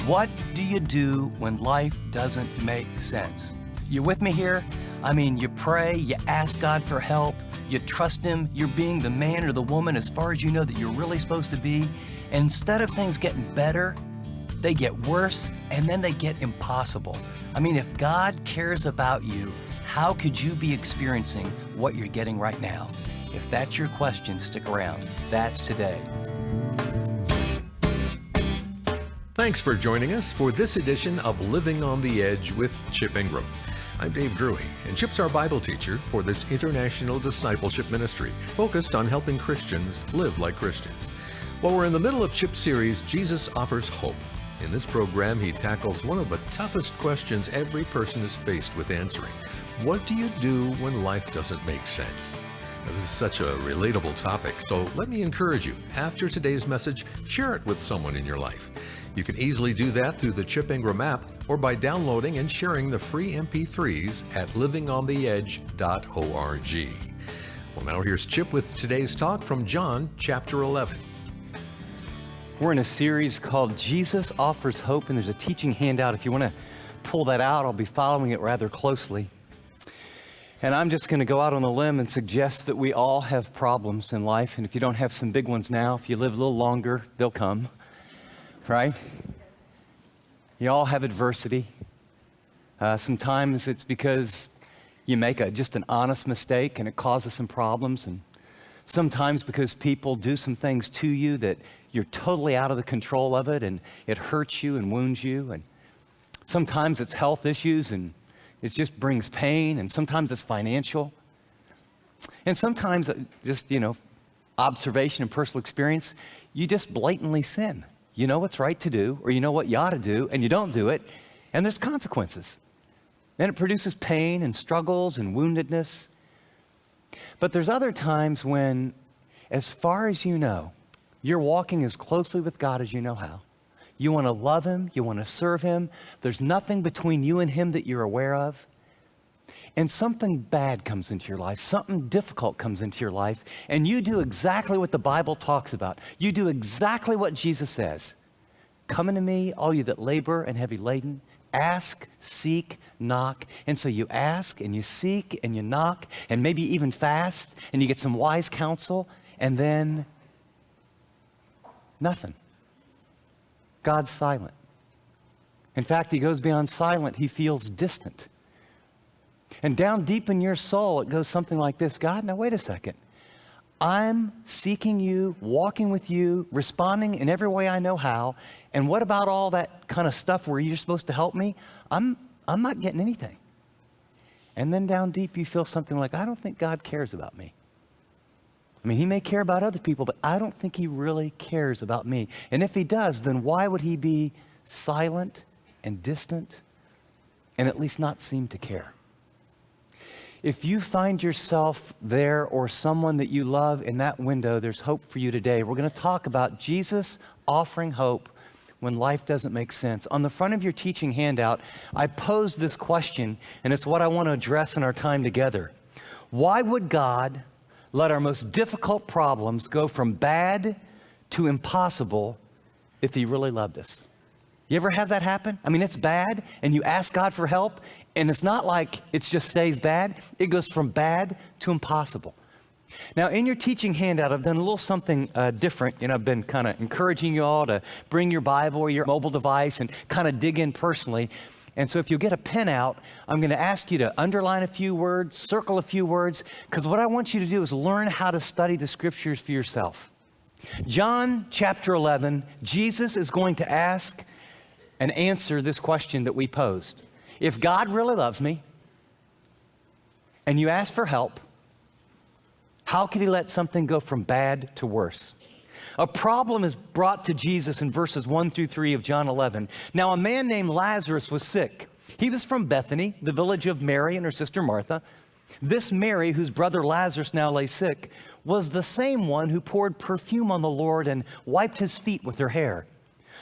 What do you do when life doesn't make sense? You with me here? I mean, you pray, you ask God for help, you trust Him, you're being the man or the woman as far as you know that you're really supposed to be. And instead of things getting better, they get worse, and then they get impossible. I mean, if God cares about you, how could you be experiencing what you're getting right now? If that's your question, stick around. That's today. Thanks for joining us for this edition of Living on the Edge with Chip Ingram. I'm Dave Drury, and Chip's our Bible teacher for this international discipleship ministry, focused on helping Christians live like Christians. Well, we're in the middle of Chip's series, Jesus Offers Hope. In this program, he tackles one of the toughest questions every person is faced with answering. What do you do when life doesn't make sense? Now, this is such a relatable topic, so let me encourage you. After today's message, share it with someone in your life. You can easily do that through the Chip Ingram app or by downloading and sharing the free MP3s at livingontheedge.org. Well, now here's Chip with today's talk from John chapter 11. We're in a series called Jesus Offers Hope, and there's a teaching handout. If you want to pull that out, I'll be following it rather closely. And I'm just going to go out on a limb and suggest that we all have problems in life, and if you don't have some big ones now, if you live a little longer, they'll come. Right? You all have adversity. Sometimes it's because you make just an honest mistake and it causes some problems, and sometimes because people do some things to you that you're totally out of the control of it and it hurts you and wounds you, and sometimes it's health issues and it just brings pain, and sometimes it's financial, and sometimes just, observation and personal experience, you just blatantly sin. You know what's right to do, or you know what you ought to do, and you don't do it, and there's consequences. And it produces pain and struggles and woundedness. But there's other times when, as far as you know, you're walking as closely with God as you know how. You want to love Him, you want to serve Him. There's nothing between you and Him that you're aware of. And something bad comes into your life, something difficult comes into your life, and you do exactly what the Bible talks about. You do exactly what Jesus says. Come unto me, all you that labor and heavy laden. Ask, seek, knock. And so you ask and you seek and you knock and maybe even fast and you get some wise counsel, and then nothing. God's silent. In fact, He goes beyond silent. He feels distant. And down deep in your soul, it goes something like this: God, now wait a second. I'm seeking you, walking with you, responding in every way I know how. And what about all that kind of stuff where you're supposed to help me? I'm not getting anything. And then down deep, you feel something like, I don't think God cares about me. I mean, He may care about other people, but I don't think He really cares about me. And if He does, then why would He be silent and distant and at least not seem to care? If you find yourself there or someone that you love in that window, there's hope for you today. We're going to talk about Jesus offering hope when life doesn't make sense. On the front of your teaching handout, I posed this question, and it's what I want to address in our time together. Why would God let our most difficult problems go from bad to impossible if He really loved us? You ever have that happen? I mean, it's bad, and you ask God for help, and it's not like it just stays bad. It goes from bad to impossible. Now, in your teaching handout, I've done a little something different. I've been kind of encouraging you all to bring your Bible or your mobile device and kind of dig in personally. And so if you'll get a pen out, I'm going to ask you to underline a few words, circle a few words, because what I want you to do is learn how to study the Scriptures for yourself. John chapter 11, Jesus is going to ask and answer this question that we posed. If God really loves me and you ask for help, how could He let something go from bad to worse? A problem is brought to Jesus in verses 1 through 3 of John 11. Now, a man named Lazarus was sick. He was from Bethany, the village of Mary and her sister Martha. This Mary, whose brother Lazarus now lay sick, was the same one who poured perfume on the Lord and wiped His feet with her hair.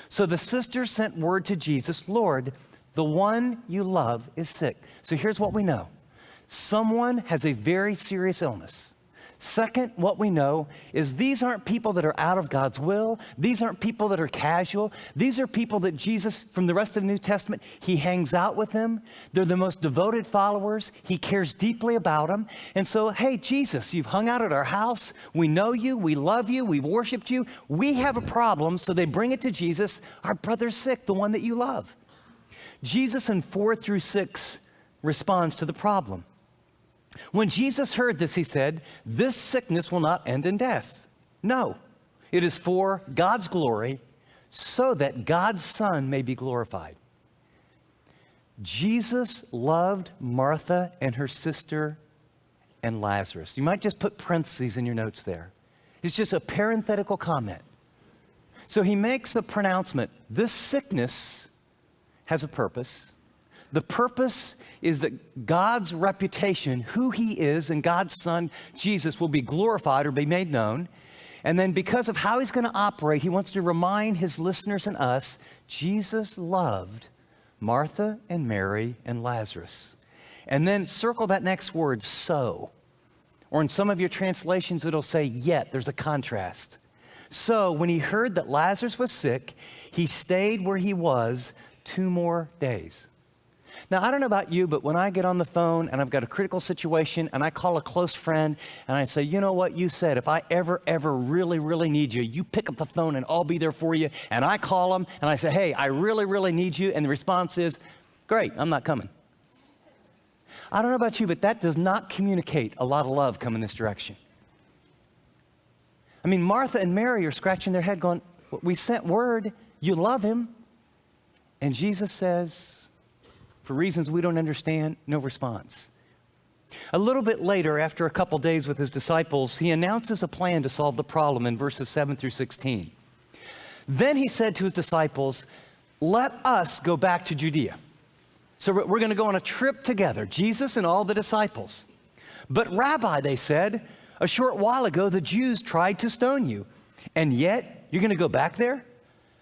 So the sisters sent word to Jesus, Lord, the one you love is sick. So here's what we know. Someone has a very serious illness. Second, what we know is these aren't people that are out of God's will. These aren't people that are casual. These are people that Jesus, from the rest of the New Testament, he hangs out with them. They're the most devoted followers. He cares deeply about them. And so, hey, Jesus, you've hung out at our house. We know you. We love you. We've worshiped you. We have a problem. So they bring it to Jesus. Our brother's sick, the one that you love. Jesus in 4 through 6 responds to the problem. When Jesus heard this, he said, "This sickness will not end in death. No, it is for God's glory, so that God's Son may be glorified." Jesus loved Martha and her sister and Lazarus. You might just put parentheses in your notes there. It's just a parenthetical comment. So he makes a pronouncement. This sickness has a purpose. The purpose is that God's reputation, who he is, and God's Son, Jesus, will be glorified or be made known. And then because of how he's going to operate, he wants to remind his listeners and us, Jesus loved Martha and Mary and Lazarus. And then circle that next word, so. Or in some of your translations, it'll say yet. There's a contrast. So when he heard that Lazarus was sick, he stayed where he was 2 more days. Now, I don't know about you, but when I get on the phone and I've got a critical situation and I call a close friend and I say, you know what you said, if I ever really need you, you pick up the phone and I'll be there for you. And I call them and I say, hey, I really need you. And the response is, great, I'm not coming. I don't know about you, but that does not communicate a lot of love coming this direction. I mean, Martha and Mary are scratching their head going, we sent word, you love him. And Jesus says, for reasons we don't understand, no response. A little bit later, after a couple days with his disciples, he announces a plan to solve the problem in verses 7 through 16. Then he said to his disciples, let us go back to Judea. So we're going to go on a trip together, Jesus and all the disciples. But Rabbi, they said, a short while ago, the Jews tried to stone you, and yet you're going to go back there?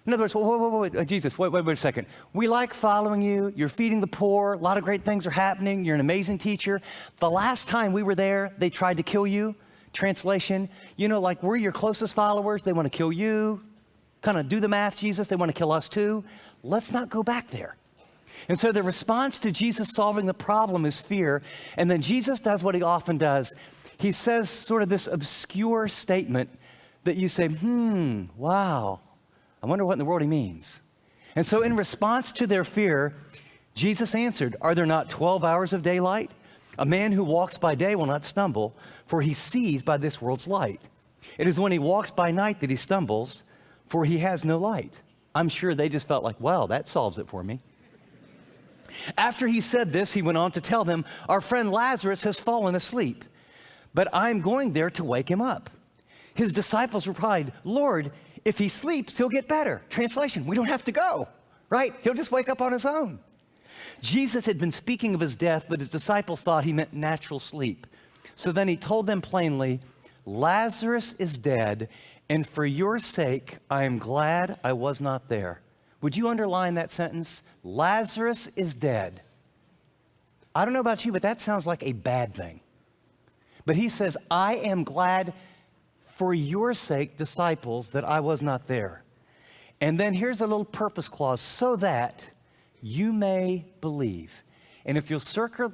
In other words, wait, Jesus, wait a second. We like following you. You're feeding the poor. A lot of great things are happening. You're an amazing teacher. The last time we were there, they tried to kill you. Translation, like we're your closest followers. They want to kill you. Kind of do the math, Jesus. They want to kill us too. Let's not go back there. And so the response to Jesus solving the problem is fear. And then Jesus does what he often does. He says sort of this obscure statement that you say, wow. I wonder what in the world he means. And so in response to their fear, Jesus answered, are there not 12 hours of daylight? A man who walks by day will not stumble, for he sees by this world's light. It is when he walks by night that he stumbles, for he has no light. I'm sure they just felt like, well, that solves it for me. After he said this, he went on to tell them, our friend Lazarus has fallen asleep, but I'm going there to wake him up. His disciples replied, Lord, if he sleeps, he'll get better. Translation, we don't have to go, right? He'll just wake up on his own. Jesus had been speaking of his death, but his disciples thought he meant natural sleep. So then he told them plainly, Lazarus is dead, and for your sake, I am glad I was not there. Would you underline that sentence? Lazarus is dead. I don't know about you, but that sounds like a bad thing. But he says, I am glad for your sake, disciples, that I was not there. And then here's a little purpose clause, so that you may believe. And if you'll circle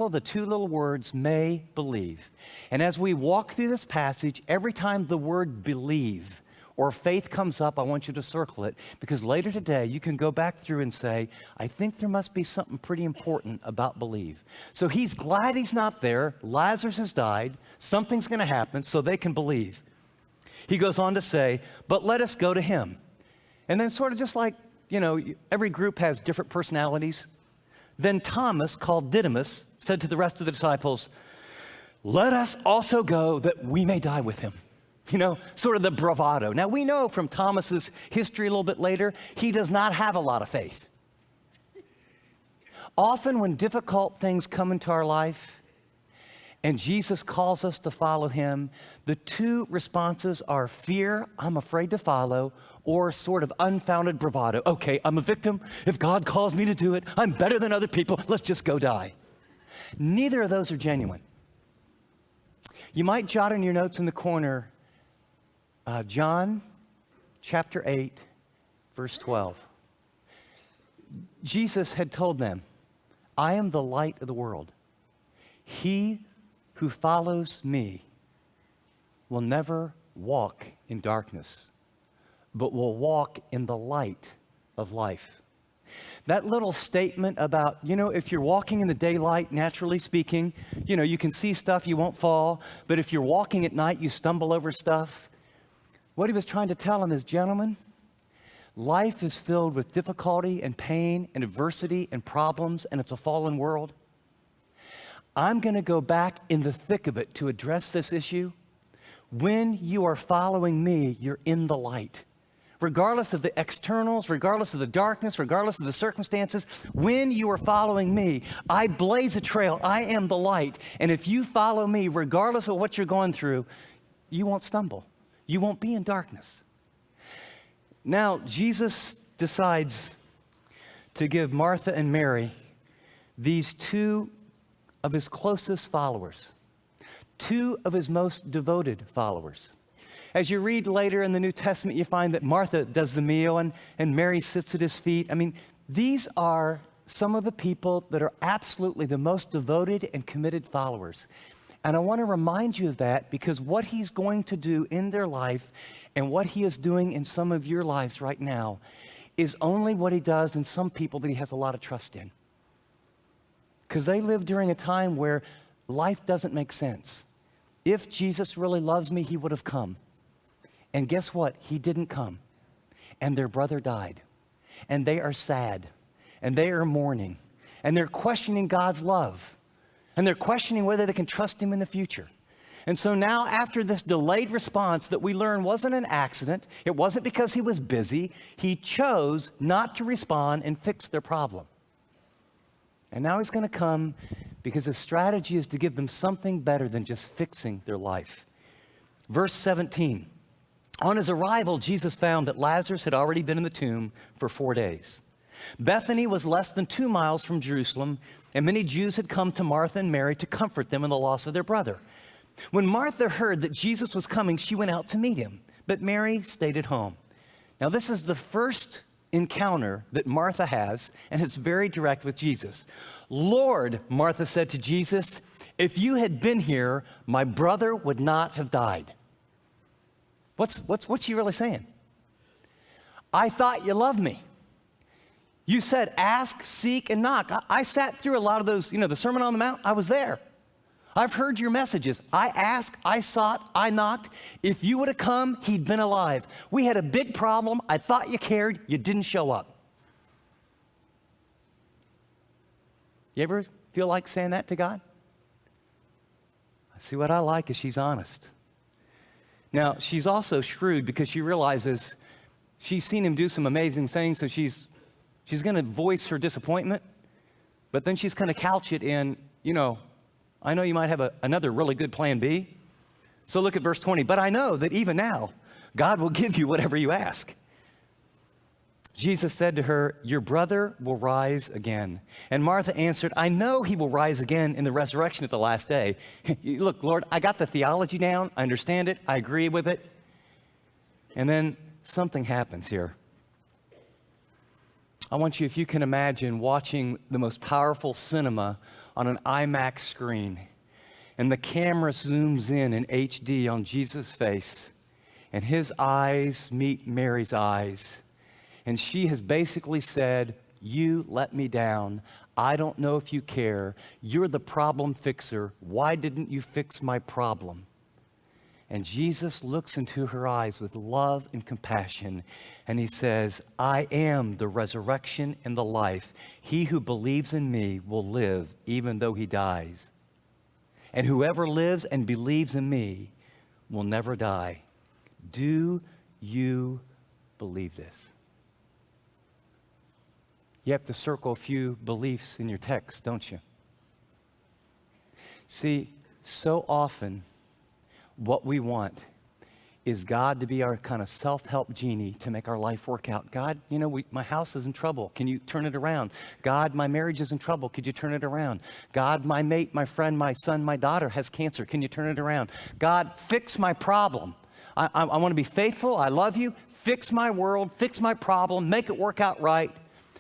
the 2 little words, may believe. And as we walk through this passage, every time the word believe or faith comes up, I want you to circle it, because later today you can go back through and say, I think there must be something pretty important about believe. So he's glad he's not there. Lazarus has died. Something's going to happen so they can believe. He goes on to say, but let us go to him. And then sort of just like, every group has different personalities. Then Thomas, called Didymus, said to the rest of the disciples, let us also go that we may die with him. Sort of the bravado. Now we know from Thomas's history a little bit later, he does not have a lot of faith. Often when difficult things come into our life, and Jesus calls us to follow him, the 2 responses are fear, I'm afraid to follow, or sort of unfounded bravado. Okay, I'm a victim. If God calls me to do it, I'm better than other people. Let's just go die. Neither of those are genuine. You might jot in your notes in the corner, John chapter 8, verse 12. Jesus had told them, I am the light of the world. He who follows me will never walk in darkness, but will walk in the light of life. That little statement about, if you're walking in the daylight, naturally speaking, you can see stuff, you won't fall. But if you're walking at night, you stumble over stuff. What he was trying to tell them is, gentlemen, life is filled with difficulty and pain and adversity and problems, and it's a fallen world. I'm going to go back in the thick of it to address this issue. When you are following me, you're in the light. Regardless of the externals, regardless of the darkness, regardless of the circumstances, when you are following me, I blaze a trail. I am the light. And if you follow me, regardless of what you're going through, you won't stumble. You won't be in darkness. Now, Jesus decides to give Martha and Mary these two of his closest followers, two of his most devoted followers. As you read later in the New Testament, you find that Martha does the meal and Mary sits at his feet. I mean, these are some of the people that are absolutely the most devoted and committed followers. And I want to remind you of that because what he's going to do in their life and what he is doing in some of your lives right now is only what he does in some people that he has a lot of trust in. Because they live during a time where life doesn't make sense. If Jesus really loves me, he would have come. And guess what? He didn't come. And their brother died. And they are sad. And they are mourning. And they're questioning God's love. And they're questioning whether they can trust him in the future. And so now after this delayed response that we learn wasn't an accident, it wasn't because he was busy, he chose not to respond and fix their problem. And now he's going to come because his strategy is to give them something better than just fixing their life. Verse 17. On his arrival, Jesus found that Lazarus had already been in the tomb for 4 days. Bethany was less than 2 miles from Jerusalem, and many Jews had come to Martha and Mary to comfort them in the loss of their brother. When Martha heard that Jesus was coming, she went out to meet him, but Mary stayed at home. Now, this is the first encounter that Martha has, and it's very direct with Jesus. Lord, Martha said to Jesus, if you had been here, my brother would not have died. What's she really saying? I thought you loved me. You said ask, seek, and knock. I sat through a lot of those, the Sermon on the Mount. I was there. I've heard your messages. I asked, I sought, I knocked. If you would have come, he'd been alive. We had a big problem. I thought you cared. You didn't show up. You ever feel like saying that to God? See, what I like is she's honest. Now, she's also shrewd because she realizes she's seen him do some amazing things, so she's going to voice her disappointment, but then she's going to couch it in, I know you might have another really good plan B. So look at verse 20. But I know that even now, God will give you whatever you ask. Jesus said to her, your brother will rise again. And Martha answered, I know he will rise again in the resurrection at the last day. Look, Lord, I got the theology down. I understand it. I agree with it. And then something happens here. I want you, if you can imagine, watching the most powerful cinema on an IMAX screen, and the camera zooms in HD on Jesus' face, and his eyes meet Mary's eyes, and she has basically said, you let me down. I don't know if you care. You're the problem fixer. Why didn't you fix my problem? And Jesus looks into her eyes with love and compassion, and he says, I am the resurrection and the life. He who believes in me will live even though he dies. And whoever lives and believes in me will never die. Do you believe this? You have to circle a few beliefs in your text, don't you? See, so often what we want is God to be our kind of self-help genie to make our life work out. God, my house is in trouble. Can you turn it around? God, my marriage is in trouble. Could you turn it around? God, my mate, my friend, my son, my daughter has cancer. Can you turn it around? God, fix my problem. I want to be faithful. I love you. Fix my world. Fix my problem. Make it work out right.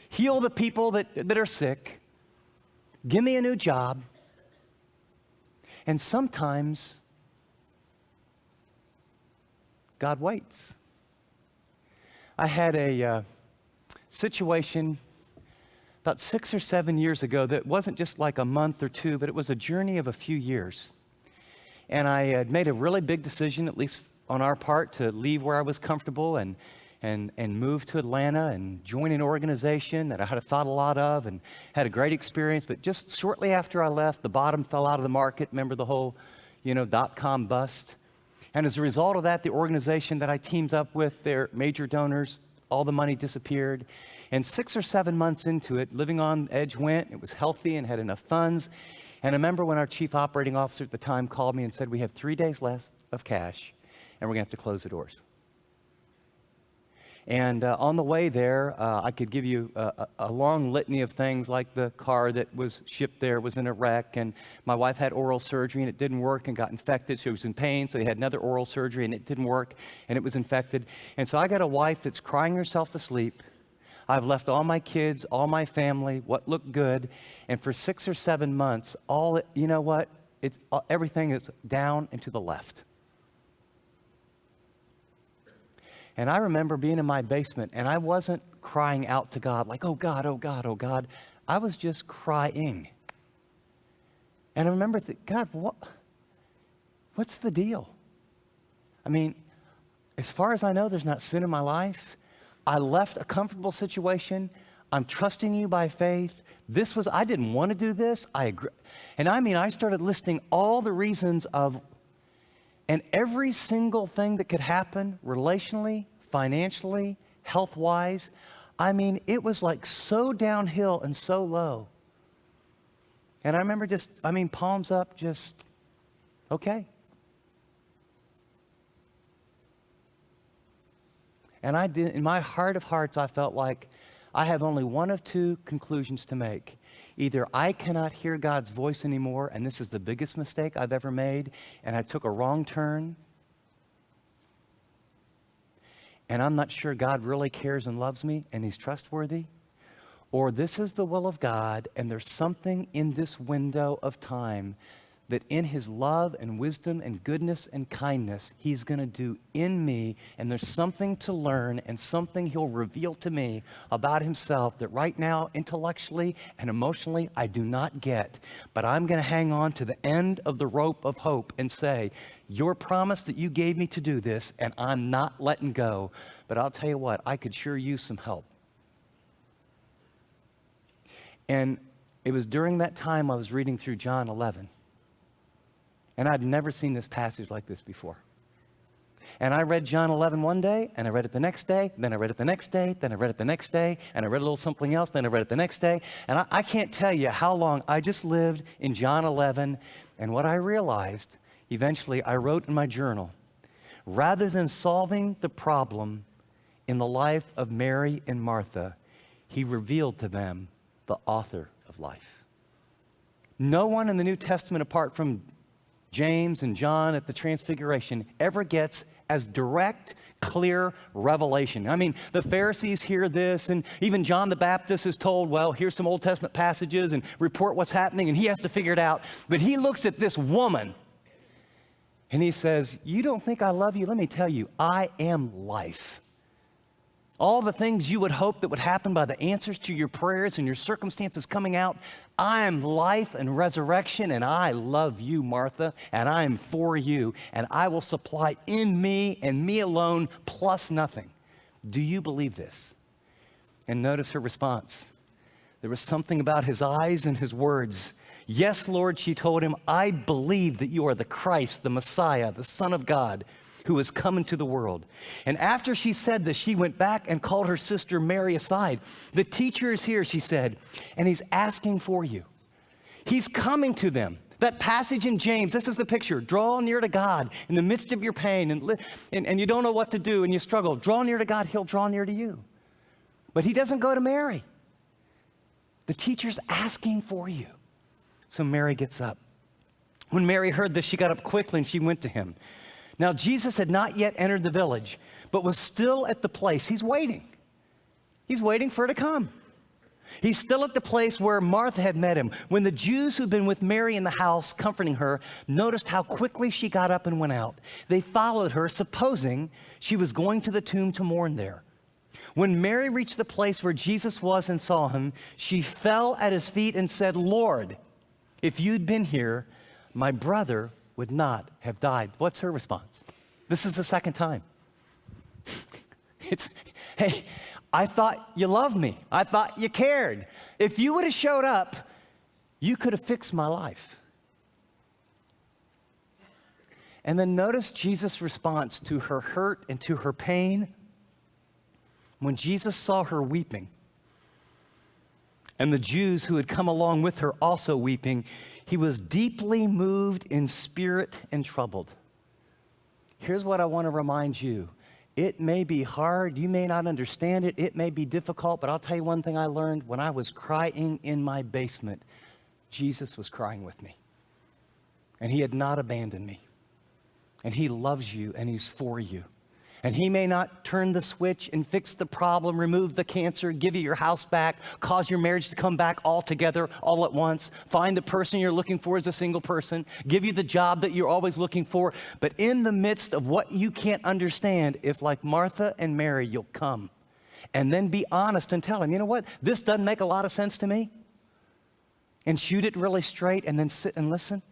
Heal the people that are sick. Give me a new job. And sometimes God waits. I had a situation about 6 or 7 years ago that wasn't just like a month or two, but it was a journey of a few years. And I had made a really big decision, at least on our part, to leave where I was comfortable and move to Atlanta and join an organization that I had thought a lot of and had a great experience. But just shortly after I left, the bottom fell out of the market. Remember the whole, .com bust? And as a result of that, the organization that I teamed up with, their major donors, all the money disappeared. And 6 or 7 months into it, living on edge went. It was healthy and had enough funds. And I remember when our chief operating officer at the time called me and said, we have 3 days left of cash, and we're going to have to close the doors. And on the way there, I could give you a long litany of things, like the car that was shipped there was in a wreck, and my wife had oral surgery and it didn't work and got infected. She was in pain, so they had another oral surgery and it didn't work and it was infected. And so I got a wife that's crying herself to sleep. I've left all my kids, all my family, what looked good, and for 6 or 7 months, everything is down and to the left. And I remember being in my basement, and I wasn't crying out to God like, oh God, oh God, oh God. I was just crying. And I remember God, what's the deal? I mean, as far as I know, there's not sin in my life. I left a comfortable situation. I'm trusting you by faith. I didn't want to do this. I agree. And I started listing all the reasons and every single thing that could happen relationally, financially, health-wise. It was like so downhill and so low. And I remember palms up, just, okay. And I did, in my heart of hearts, I felt like I have only one of two conclusions to make. Either I cannot hear God's voice anymore, and this is the biggest mistake I've ever made, and I took a wrong turn, and I'm not sure God really cares and loves me, and he's trustworthy, or this is the will of God, and there's something in this window of time that in his love and wisdom and goodness and kindness, he's going to do in me, and there's something to learn and something he'll reveal to me about himself that right now, intellectually and emotionally, I do not get. But I'm going to hang on to the end of the rope of hope and say, your promise that you gave me to do this, and I'm not letting go. But I'll tell you what, I could sure use some help. And it was during that time I was reading through John 11. And I'd never seen this passage like this before. And I read John 11 one day, and I read it the next day, then I read it the next day, then I read it the next day, and I read a little something else, then I read it the next day. And I can't tell you how long I just lived in John 11. And what I realized, eventually I wrote in my journal, rather than solving the problem in the life of Mary and Martha, he revealed to them the author of life. No one in the New Testament, apart from James and John at the Transfiguration, ever gets as direct, clear revelation. The Pharisees hear this, and even John the Baptist is told, well, here's some Old Testament passages and report what's happening, and he has to figure it out. But he looks at this woman, and he says, you don't think I love you? Let me tell you, I am life. All the things you would hope that would happen by the answers to your prayers and your circumstances coming out, I am life and resurrection, and I love you, Martha, and I am for you, and I will supply in me and me alone plus nothing. Do you believe this? And notice her response. There was something about his eyes and his words. Yes, Lord, she told him, I believe that you are the Christ, the Messiah, the Son of God, who has come into the world. And after she said this, she went back and called her sister Mary aside. The teacher is here, she said, and he's asking for you. He's coming to them. That passage in James, this is the picture. Draw near to God in the midst of your pain and you don't know what to do and you struggle. Draw near to God, he'll draw near to you. But he doesn't go to Mary. The teacher's asking for you. So Mary gets up. When Mary heard this, she got up quickly and she went to him. Now Jesus had not yet entered the village, but was still at the place. He's waiting. He's waiting for her to come. He's still at the place where Martha had met him. When the Jews who'd been with Mary in the house comforting her noticed how quickly she got up and went out, they followed her, supposing she was going to the tomb to mourn there. When Mary reached the place where Jesus was and saw him, she fell at his feet and said, "Lord, if you'd been here, my brother would not have died." What's her response? This is the second time. Hey, I thought you loved me. I thought you cared. If you would have showed up, you could have fixed my life. And then notice Jesus' response to her hurt and to her pain. When Jesus saw her weeping, and the Jews who had come along with her also weeping, he was deeply moved in spirit and troubled. Here's what I want to remind you. It may be hard, you may not understand it, it may be difficult, but I'll tell you one thing I learned. When I was crying in my basement, Jesus was crying with me. And he had not abandoned me. And he loves you and he's for you. And he may not turn the switch and fix the problem, remove the cancer, give you your house back, cause your marriage to come back all together, all at once, find the person you're looking for as a single person, give you the job that you're always looking for. But in the midst of what you can't understand, if like Martha and Mary, you'll come and then be honest and tell him, you know what, this doesn't make a lot of sense to me, and shoot it really straight and then sit and listen,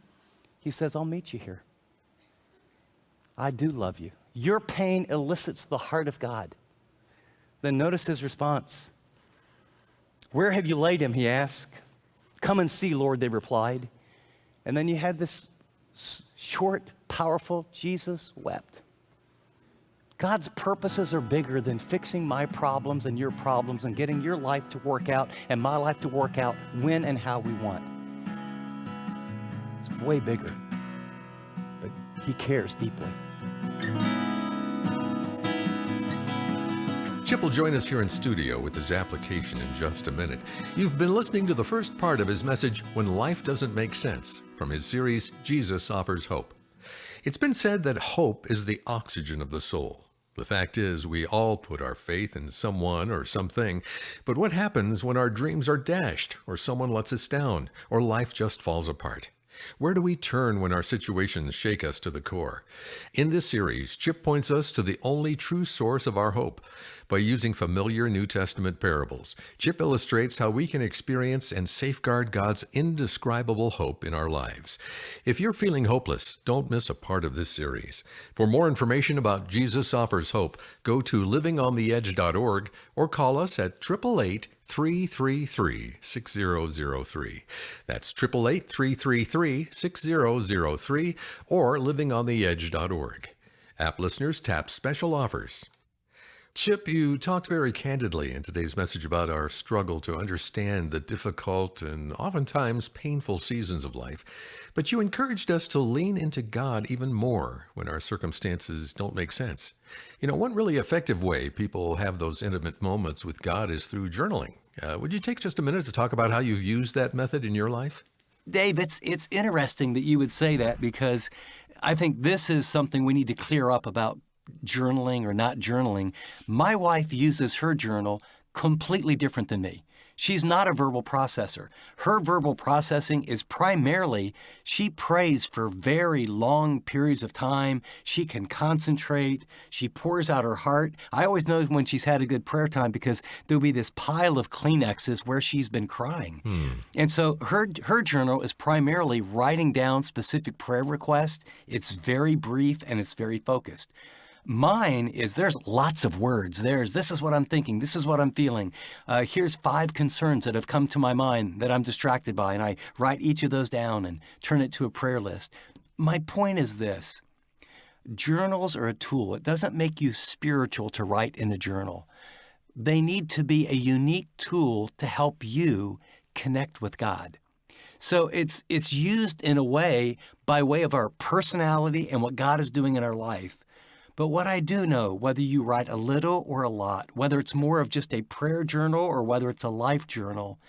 he says, I'll meet you here. I do love you. Your pain elicits the heart of God. Then notice his response. Where have you laid him, he asked. Come and see, Lord, they replied. And then you had this short, powerful, Jesus wept. God's purposes are bigger than fixing my problems and your problems and getting your life to work out and my life to work out when and how we want. It's way bigger, but he cares deeply. Chip will join us here in studio with his application in just a minute. You've been listening to the first part of his message, When Life Doesn't Make Sense, from his series, Jesus Offers Hope. It's been said that hope is the oxygen of the soul. The fact is, we all put our faith in someone or something, but what happens when our dreams are dashed, or someone lets us down, or life just falls apart? Where do we turn when our situations shake us to the core? In this series, Chip points us to the only true source of our hope. By using familiar New Testament parables, Chip illustrates how we can experience and safeguard God's indescribable hope in our lives. If you're feeling hopeless, don't miss a part of this series. For more information about Jesus Offers Hope, go to livingontheedge.org or call us at 888-333-6003. That's 888-333-6003 or livingontheedge.org. App listeners tap special offers. Chip, you talked very candidly in today's message about our struggle to understand the difficult and oftentimes painful seasons of life, but you encouraged us to lean into God even more when our circumstances don't make sense. You know, one really effective way people have those intimate moments with God is through journaling. Would you take just a minute to talk about how you've used that method in your life? Dave, it's interesting that you would say that, because I think this is something we need to clear up about journaling or not journaling. My wife uses her journal completely different than me. She's not a verbal processor. Her verbal processing is primarily, she prays for very long periods of time. She can concentrate. She pours out her heart. I always know when she's had a good prayer time because there'll be this pile of Kleenexes where she's been crying. And so her journal is primarily writing down specific prayer requests. It's very brief and it's very focused. Mine is, there's lots of words. This is what I'm thinking. This is what I'm feeling. Here's 5 concerns that have come to my mind that I'm distracted by. And I write each of those down and turn it to a prayer list. My point is this. Journals are a tool. It doesn't make you spiritual to write in a journal. They need to be a unique tool to help you connect with God. So it's used in a way by way of our personality and what God is doing in our life. But what I do know, whether you write a little or a lot, whether it's more of just a prayer journal or whether it's a life journal,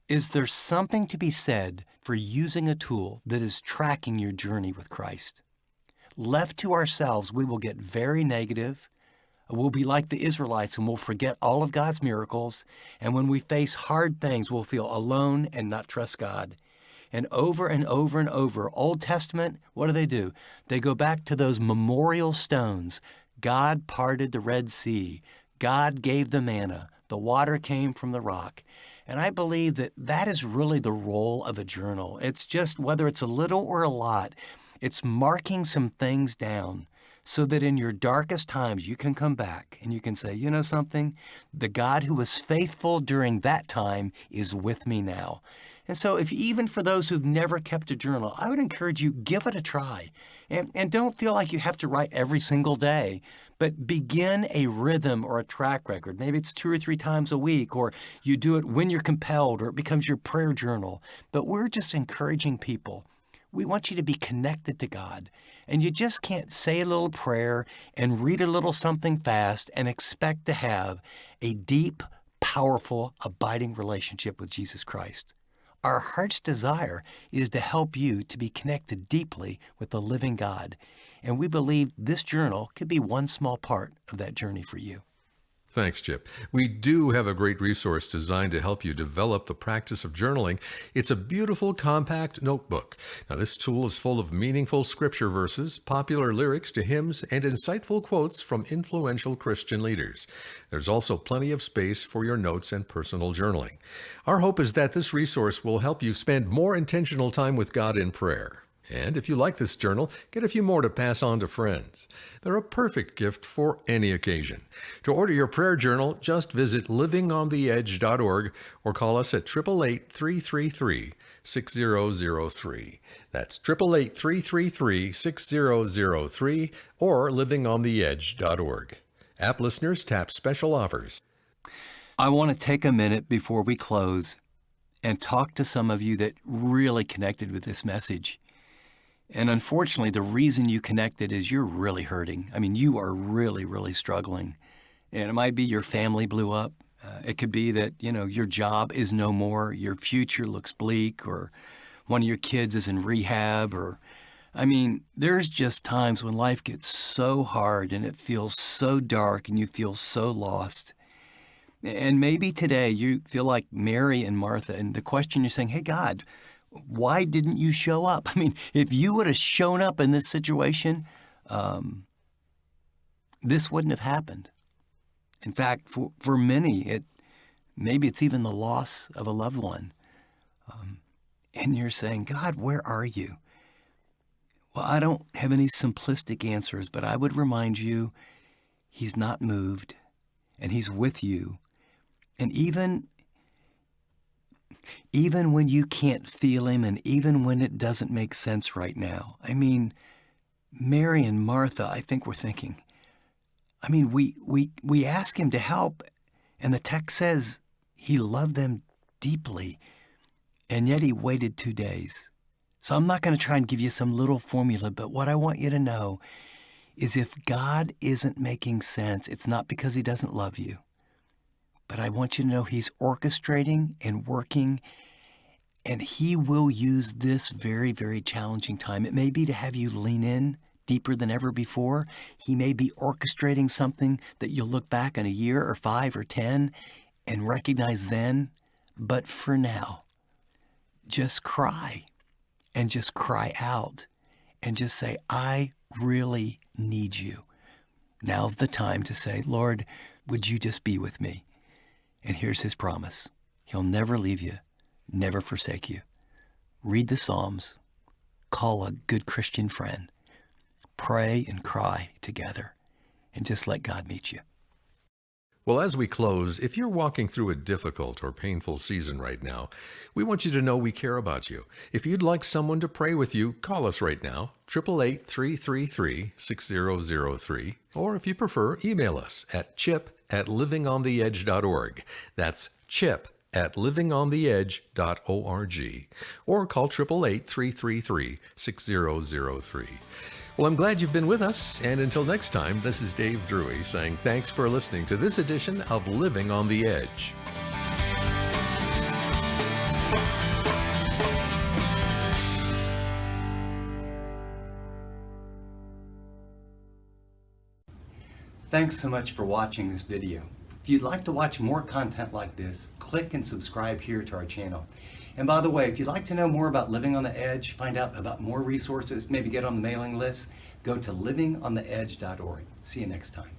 is there's something to be said for using a tool that is tracking your journey with Christ. Left to ourselves, we will get very negative. We'll be like the Israelites and we'll forget all of God's miracles. And when we face hard things, we'll feel alone and not trust God. And over and over and over, Old Testament, what do? They go back to those memorial stones. God parted the Red Sea. God gave the manna. The water came from the rock. And I believe that that is really the role of a journal. It's just, whether it's a little or a lot, it's marking some things down so that in your darkest times you can come back and you can say, you know something? The God who was faithful during that time is with me now. And so even for those who've never kept a journal, I would encourage you, give it a try. And don't feel like you have to write every single day, but begin a rhythm or a track record. Maybe it's 2 or 3 times a week, or you do it when you're compelled, or it becomes your prayer journal. But we're just encouraging people. We want you to be connected to God. And you just can't say a little prayer and read a little something fast and expect to have a deep, powerful, abiding relationship with Jesus Christ. Our heart's desire is to help you to be connected deeply with the living God. And we believe this journal could be one small part of that journey for you. Thanks, Chip. We do have a great resource designed to help you develop the practice of journaling. It's a beautiful, compact notebook. Now, this tool is full of meaningful scripture verses, popular lyrics to hymns, and insightful quotes from influential Christian leaders. There's also plenty of space for your notes and personal journaling. Our hope is that this resource will help you spend more intentional time with God in prayer. And if you like this journal, get a few more to pass on to friends. They're a perfect gift for any occasion. To order your prayer journal, just visit livingontheedge.org or call us at 888-333-6003. That's 888-333-6003 or livingontheedge.org. App listeners tap special offers. I want to take a minute before we close and talk to some of you that really connected with this message. And unfortunately, the reason you connected is you're really hurting. I mean, you are really, really struggling. And it might be your family blew up. It could be that, your job is no more, your future looks bleak, or one of your kids is in rehab, there's just times when life gets so hard and it feels so dark and you feel so lost. And maybe today you feel like Mary and Martha, and the question you're saying, hey, God, why didn't you show up? If you would have shown up in this situation, this wouldn't have happened. In fact, for many, maybe it's even the loss of a loved one. And you're saying, God, where are you? Well, I don't have any simplistic answers, but I would remind you, He's not moved, and He's with you. And even when you can't feel Him, and even when it doesn't make sense right now. Mary and Martha, I think we're thinking, we ask Him to help, and the text says He loved them deeply, and yet He waited 2 days. So I'm not going to try and give you some little formula, but what I want you to know is if God isn't making sense, it's not because He doesn't love you. But I want you to know He's orchestrating and working, and He will use this very, very challenging time. It may be to have you lean in deeper than ever before. He may be orchestrating something that you'll look back in a year or 5 or 10 and recognize then. But for now, just cry and just cry out and just say, I really need you. Now's the time to say, Lord, would you just be with me? And here's His promise. He'll never leave you, never forsake you. Read the Psalms, call a good Christian friend, pray and cry together, and just let God meet you. Well, as we close, if you're walking through a difficult or painful season right now, we want you to know we care about you. If you'd like someone to pray with you, call us right now, 888-333-6003, or if you prefer, email us at chip@livingontheedge.org. That's chip at livingontheedge.org or call 888-333-6003. Well, I'm glad you've been with us, and until next time, this is Dave Drury saying thanks for listening to this edition of Living on the Edge. Thanks so much for watching this video. If you'd like to watch more content like this, click and subscribe here to our channel. And by the way, if you'd like to know more about Living on the Edge, find out about more resources, maybe get on the mailing list, go to livingontheedge.org. See you next time.